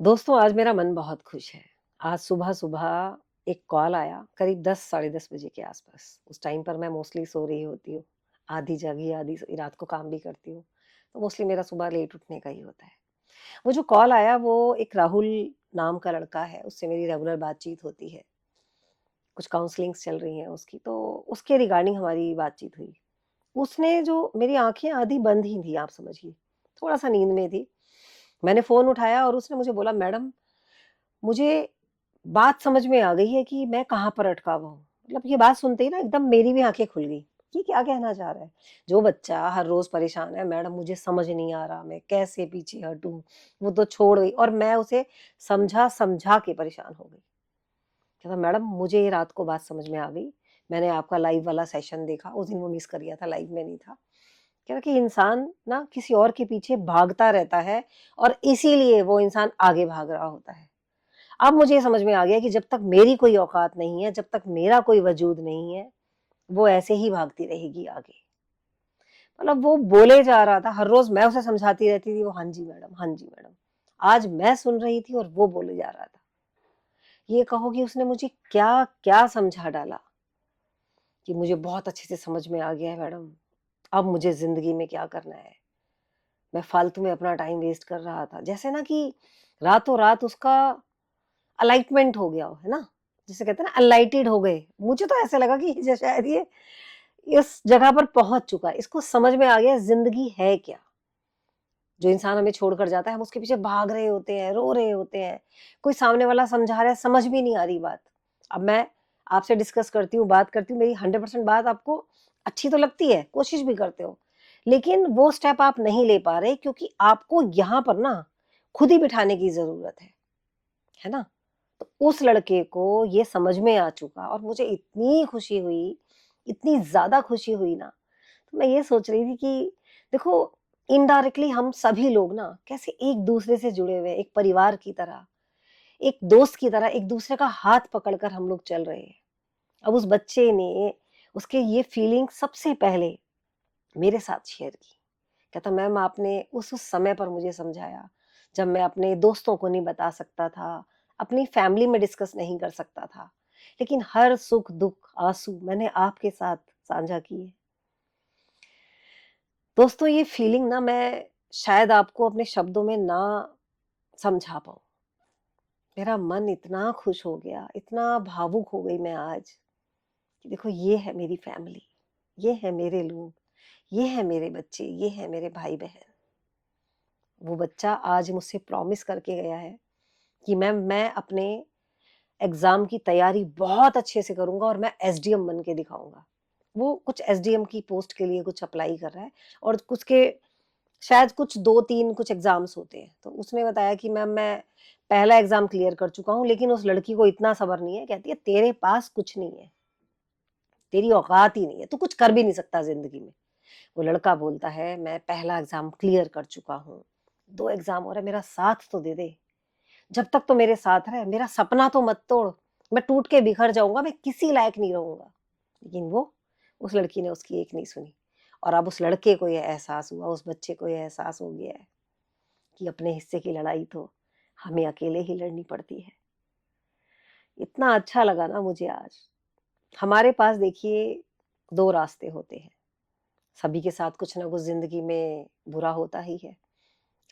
दोस्तों, आज मेरा मन बहुत खुश है। आज सुबह-सुबह एक कॉल आया, करीब 10 साढ़े 10 बजे के आसपास। उस टाइम पर मैं मोस्टली सो रही होती हूँ। आधी जागी, आधी सोई, रात को काम भी करती हूँ। तो मोस्टली मेरा सुबह लेट उठने का ही होता है। वो जो कॉल आया, वो एक राहुल नाम का लड़का है, उससे मेरी रेगुलर बातचीत होती है। कुछ काउंसलिंग्स चल रही हैं उसकी, तो उसके रिगार्डिंग हमारी बातचीत हुई। उसने जो मेरी आँखें आधी बंद ही थी, आप समझिए। थोड़ा-सा नींद में थी। मैंने फ़ोन उठाया और उसने मुझे बोला, "मैडम, मुझे बात समझ में आ गई है कि मैं कहाँ पर अटका हुआ हूँ।" मतलब ये बात सुनते ही ना एकदम मेरी भी आँखें खुल गई। ये क्या कहना चाह रहा है? जो बच्चा हर रोज़ परेशान है, मैडम मुझे समझ नहीं आ रहा, मैं कैसे पीछे हटूँ? वो तो छोड़ गई और मैं उसे समझा-समझा के परेशान हो गई। कहता मैडम मुझे ये रात को बात समझ में आ गई। मैंने आपका लाइव वाला सेशन देखा, उस दिन वो मिस कर गया था, लाइव में नहीं था। कह रहा कि इंसान ना किसी और के पीछे भागता रहता है और इसीलिए वो इंसान आगे भाग रहा होता है। अब मुझे ये समझ में आ गया कि जब तक मेरी कोई औकात नहीं है, जब तक मेरा कोई वजूद नहीं है, वो ऐसे ही भागती रहेगी आगे। मतलब वो बोले जा रहा था, हर रोज़ मैं उसे समझाती रहती थी, वो हाँ जी मैडम, हाँ जी मैडम। आज मैं सुन रही थी और वो बोले जा रहा था। ये कहो कि उसने मुझे क्या-क्या समझा डाला कि मुझे बहुत अच्छे से समझ में आ गया है मैडम, अब मुझे ज़िंदगी में क्या करना है। मैं फालतू में अपना टाइम वेस्ट कर रहा था। जैसे ना कि रातों-रात उसका अलाइटमेंट हो गया हो, है ना? जिसे कहते हैं ना अनलाइटेड हो गए। मुझे तो ऐसा लगा कि ज शायद ये इस जगह पर पहुँच चुका है। इसको समझ में आ गया ज़िंदगी है क्या? जो इंसान हमें छोड़कर जाता है, हम उसके पीछे भाग रहे होते हैं, रो रहे होते हैं। कोई सामने वाला समझा रहा है, समझ भी नहीं आ रही बात। अब मैं आपसे डिस्कस करती हूँ, बात करती हूँ, मेरी 100% बात आपको अच्छी तो लगती है, कोशिश भी करते हो। लेकिन वो स्टेप आप नहीं ले पा रहे क्योंकि आपको यहाँ पर ना खुद ही बिठाने की ज़रूरत है ना? तो उस लड़के को ये समझ में आ चुका और मुझे इतनी खुशी हुई, इतनी ज़्यादा खुशी हुई ना, तो मैं ये सोच रही थी कि देखो इनडायरेक्टली हम सभी लोग ना कैसे एक-दूसरे से जुड़े हुए हैं, एक परिवार की तरह, एक दोस्त की तरह एक-दूसरे का हाथ पकड़कर हम लोग चल रहे हैं। अब उस बच्चे ने उसके ये फीलिंग सबसे पहले मेरे साथ शेयर की। कहता मैम आपने उस समय पर मुझे समझाया, जब मैं अपने दोस्तों को नहीं बता सकता था, अपनी फैमिली में डिस्कस नहीं कर सकता था। लेकिन हर सुख-दुख, आँसू मैंने आपके साथ साझा किए। दोस्तों ये फीलिंग ना मैं शायद आपको अपने शब्दों में ना समझा पाऊँ। मेरा मन इतना खुश हो गया, इतना भावुक हो गई मैं आज कि देखो ये है मेरी फैमिली, ये है मेरे लोग, ये है मेरे बच्चे, ये है मेरे भाई-बहन। वो बच्चा आज मुझसे प्रॉमिस करके गया है कि मैम मैं अपने एग्ज़ाम की तैयारी बहुत अच्छे से करूँगा और मैं एसडीएम बन के दिखाऊँगा। वो कुछ एसडीएम की पोस्ट के लिए कुछ अप्लाई कर रहा है और कुछ के शायद कुछ 2-3 कुछ एग्ज़ाम्स होते हैं। तो उसने बताया कि मैम मैं पहला एग्ज़ाम क्लियर कर चुका हूँ, लेकिन उस लड़की को इतना सब्र नहीं है, कहती है तेरे पास कुछ नहीं है, तेरी औकात ही नहीं है, तू कुछ कर भी नहीं सकता ज़िंदगी में। वो लड़का बोलता है मैं पहला एग्ज़ाम क्लियर कर चुका हूँ, 2 एग्ज़ाम और है मेरा साथ तो दे दे। जब तक तो मेरे साथ रह, मेरा सपना तो मत तोड़, मैं टूट के बिखर जाऊँगा, मैं किसी लायक नहीं रहूँगा। लेकिन वो उस लड़की ने उसकी एक नहीं सुनी और अब उस लड़के को ये एहसास हुआ, उस बच्चे को ये एहसास हो गया है कि अपने हिस्से की लड़ाई तो हमें अकेले ही लड़नी पड़ती है। इतना अच्छा लगा ना मुझे आज। हमारे पास देखिए 2 रास्ते होते हैं। सभी के साथ कुछ ना कुछ ज़िंदगी में बुरा होता ही है।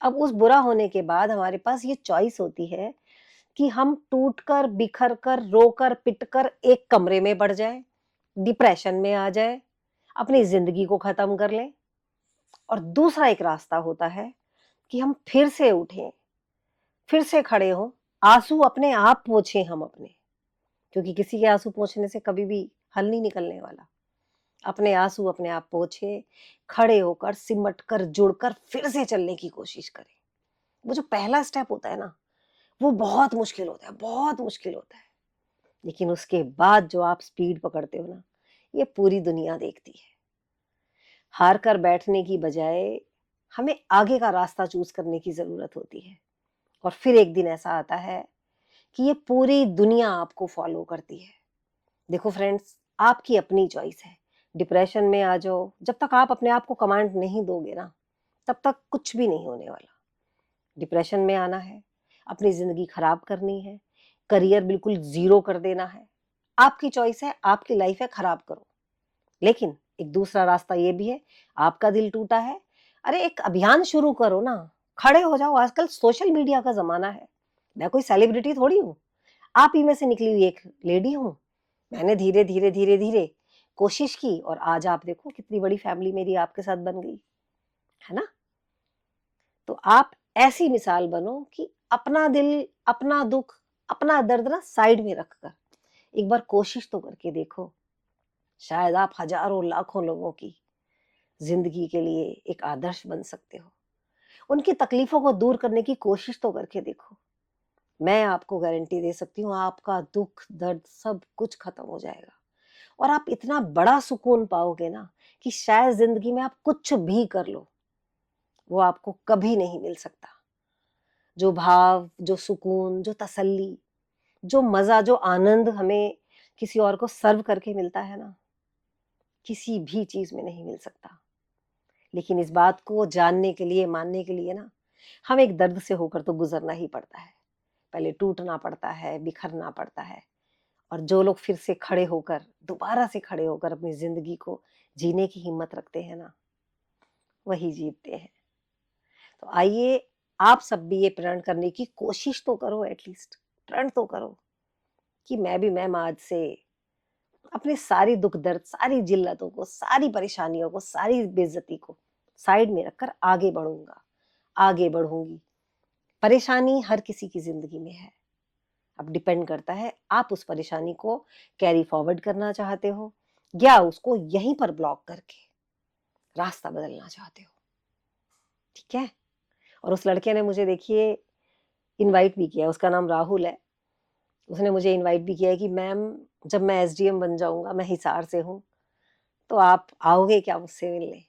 अब उस बुरा होने के बाद हमारे पास ये चॉइस होती है कि हम टूट-कर, बिखर-कर, रो-कर, पिट-कर एक कमरे में बढ़ जाएँ, डिप्रेशन में आ जाएँ, अपनी ज़िंदगी को ख़त्म कर लें और दूसरा एक रास्ता होता है कि हम फिर से उठें, फिर से खड़े हों, आँसू अपने आप पोंछें हम अपने, क्योंकि किसी के आँसू पोंछने से कभी भी हल नहीं निकलने वाला। अपने आँसू अपने आप पोंछें, खड़े होकर, सिमट कर, जुड़कर फिर से चलने की कोशिश करें। वो जो पहला स्टेप होता है ना, वो बहुत मुश्किल होता है, बहुत मुश्किल होता है। लेकिन उसके बाद जो आप स्पीड पकड़ते हो ना, ये पूरी दुनिया देखती है। हार कर बैठने की बजाय हमें आगे का रास्ता चूज़ करने की ज़रूरत होती है और फिर एक दिन ऐसा आता है कि ये पूरी दुनिया आपको फ़ॉलो करती है। देखो फ्रेंड्स, आपकी अपनी चॉइस है। डिप्रेशन में आ जाओ, जब तक आप अपने आप को कमांड नहीं दोगे ना, तब तक कुछ भी नहीं होने वाला। डिप्रेशन में आना है, अपनी ज़िंदगी खराब करनी है, करियर बिल्कुल ज़ीरो कर देना है, आपकी चॉइस है, आपकी लाइफ़ है, खराब करो। लेकिन एक दूसरा रास्ता ये भी है, आपका दिल टूटा है, अरे एक अभियान शुरू करो ना, खड़े हो जाओ, आजकल सोशल मीडिया का ज़माना है। मैं कोई सेलिब्रिटी थोड़ी हूँ, आप ही में से निकली हुई एक लेडी हूँ। मैंने धीरे, धीरे, धीरे, धीरे कोशिश की और आज आप देखो कितनी बड़ी फैमिली मेरी आपके साथ बन गई, है ना? तो आप ऐसी मिसाल बनो कि अपना दिल, अपना दुःख, अपना दर्द ना साइड में रखकर एक बार कोशिश तो करके देखो। शायद आप हज़ारों, लाखों लोगों की ज़िंदगी के लिए एक आदर्श बन सकते हो। उनकी तकलीफ़ों को दूर करने की कोशिश तो करके देखो। मैं आपको गारंटी दे सकती हूँ, आपका दुःख, दर्द सब कुछ खत्म हो जाएगा और आप इतना बड़ा सुकून पाओगे ना कि शायद ज़िंदगी में आप कुछ भी कर लो, वो आपको कभी नहीं मिल सकता। जो भाव, जो सुकून, जो तसल्ली, जो मज़ा, जो आनंद हमें किसी और को सर्व करके मिलता है ना, किसी भी चीज़ में नहीं मिल सकता। लेकिन इस बात को जानने के लिए, मानने के लिए ना, हमें एक दर्द से होकर तो गुज़रना ही पड़ता है। पहले टूटना पड़ता है, बिखरना पड़ता है और जो लोग फिर से खड़े होकर, दोबारा से खड़े होकर अपनी ज़िंदगी को जीने की हिम्मत रखते हैं ना, वही जीतते हैं। तो आइए, आप सब भी ये प्रण करने की कोशिश तो करो एटलीस्ट, प्रण तो करो कि मैं आज से अपने सारी दुःख दर्द, सारी जिल्लतों को, सारी परेशानियों को, सारी बेइज़्ज़ती को साइड में रखकर आगे बढ़ूँगा, आगे बढ़ूँगी। परेशानी हर किसी की ज़िंदगी में है। अब डिपेंड करता है आप उस परेशानी को कैरी फॉरवर्ड करना चाहते हो या उसको यहीं पर ब्लॉक करके रास्ता बदलना चाहते हो, ठीक है? और उस लड़के ने मुझे देखिए इनवाइट भी किया, उसका नाम राहुल है। उसने मुझे इनवाइट भी किया है कि मैम जब मैं एसडीएम बन जाऊँगा, मैं हिसार से हूँ, तो आप आओगे क्या मुझसे मिलने?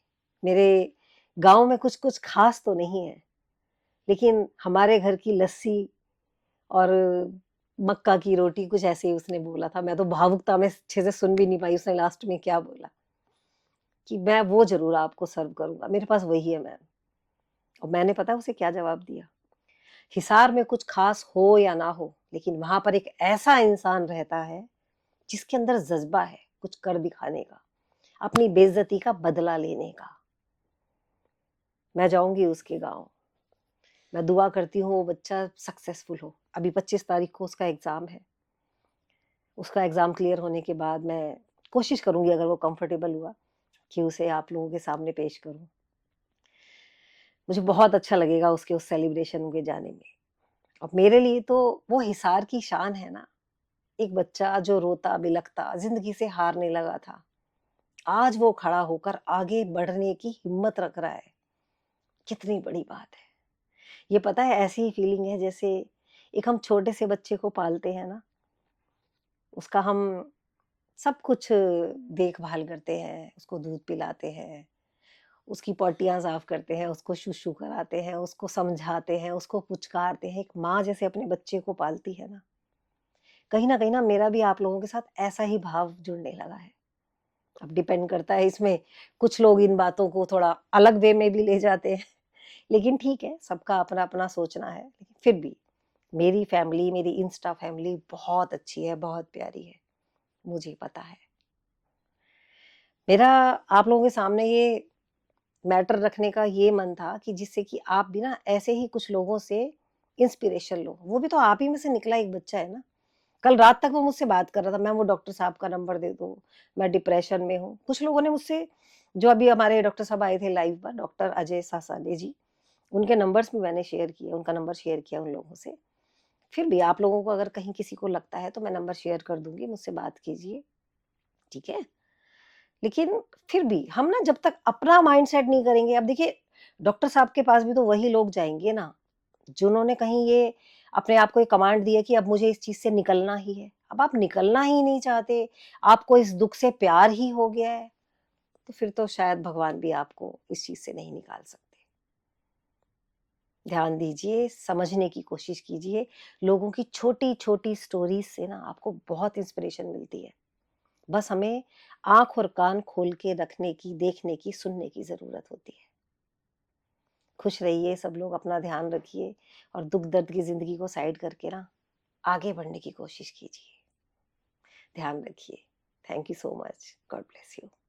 मेरे गाँव में कुछ-कुछ ख़ास तो नहीं है, लेकिन हमारे घर की लस्सी और मक्का की रोटी कुछ ऐसे ही उसने बोला था। मैं तो भावुकता में अच्छे से सुन भी नहीं पाई उसने लास्ट में क्या बोला, कि मैं वो ज़रूर आपको सर्व करूँगा, मेरे पास वही है मैम। और मैंने पता है उसे क्या जवाब दिया? हिसार में कुछ ख़ास हो या ना हो, लेकिन वहाँ पर एक ऐसा इंसान रहता है, जिसके अंदर जज़्बा है कुछ कर दिखाने का, अपनी बेइज़्ज़ती का बदला लेने का। मैं जाऊँगी उसके गाँव, मैं दुआ करती हूँ वो बच्चा सक्सेसफुल हो। अभी 25 तारीख को उसका एग्ज़ाम है। उसका एग्ज़ाम क्लियर होने के बाद मैं कोशिश करूँगी अगर वो कंफर्टेबल हुआ, कि उसे आप लोगों के सामने पेश करूँ। मुझे बहुत अच्छा लगेगा उसके उस सेलिब्रेशन में जाने में। और मेरे लिए तो वो हिसार की शान है ना, एक बच्चा जो रोता बिलखता, ज़िंदगी से हारने लगा था, आज वो खड़ा होकर आगे बढ़ने की हिम्मत रख रहा है। कितनी बड़ी बात है। ये पता है ऐसी ही फीलिंग है जैसे एक हम छोटे से बच्चे को पालते हैं ना, उसका हम सब कुछ देखभाल करते हैं, उसको दूध पिलाते हैं, उसकी पॉटियाँ साफ करते हैं, उसको शू-शू कराते हैं, उसको समझाते हैं, उसको पुचकारते हैं। एक माँ जैसे अपने बच्चे को पालती है ना, कहीं न मेरा भी आप लोगों के साथ ऐसा ही भाव जुड़ने लगा है। अब डिपेंड करता है इसमें, कुछ लोग इन बातों को थोड़ा अलग वे में भी ले जाते हैं, लेकिन ठीक है, सबका अपना-अपना सोचना है। लेकिन फिर भी मेरी फैमिली, मेरी इंस्टा फैमिली बहुत अच्छी है, बहुत प्यारी है, मुझे पता है। मेरा आप लोगों के सामने ये मैटर रखने का ये मन था कि जिससे कि आप भी ना ऐसे ही कुछ लोगों से इंस्पिरेशन लो। वो भी तो आप ही में से निकला एक बच्चा है ना। कल रात तक वो मुझसे बात कर रहा था, मैम वो डॉक्टर साहब का नंबर दे दो, मैं डिप्रेशन में हूँ। कुछ लोगों ने मुझसे, जो अभी हमारे डॉक्टर साहब आए थे लाइव पर, डॉक्टर अजय सासाने जी, उनके नंबर्स भी मैंने शेयर किए, उनका नंबर शेयर किया उन लोगों से। फिर भी आप लोगों को अगर कहीं किसी को लगता है तो मैं नंबर शेयर कर दूँगी, मुझसे बात कीजिए, ठीक है? लेकिन फिर भी हम ना जब तक अपना माइंडसेट नहीं करेंगे, अब देखिए डॉक्टर साहब के पास भी तो वही लोग जाएँगे ना, जिन्होंने कहीं ये अपने आप को ये कमांड दी है कि अब मुझे इस चीज़ से निकलना ही है। अब आप निकलना ही नहीं चाहते, आपको इस दुःख से प्यार ही हो गया है, तो फिर तो शायद भगवान भी आपको इस चीज़ से नहीं निकाल सकते। ध्यान दीजिए, समझने की कोशिश कीजिए, लोगों की छोटी-छोटी स्टोरीज़ से ना आपको बहुत इंस्पिरेशन मिलती है। बस हमें आँख और कान खोल के रखने की, देखने की, सुनने की ज़रूरत होती है। खुश रहिए सब लोग, अपना ध्यान रखिए और दुःख-दर्द की ज़िंदगी को साइड करके ना आगे बढ़ने की कोशिश कीजिए। ध्यान रखिए। Thank you so much. God bless you.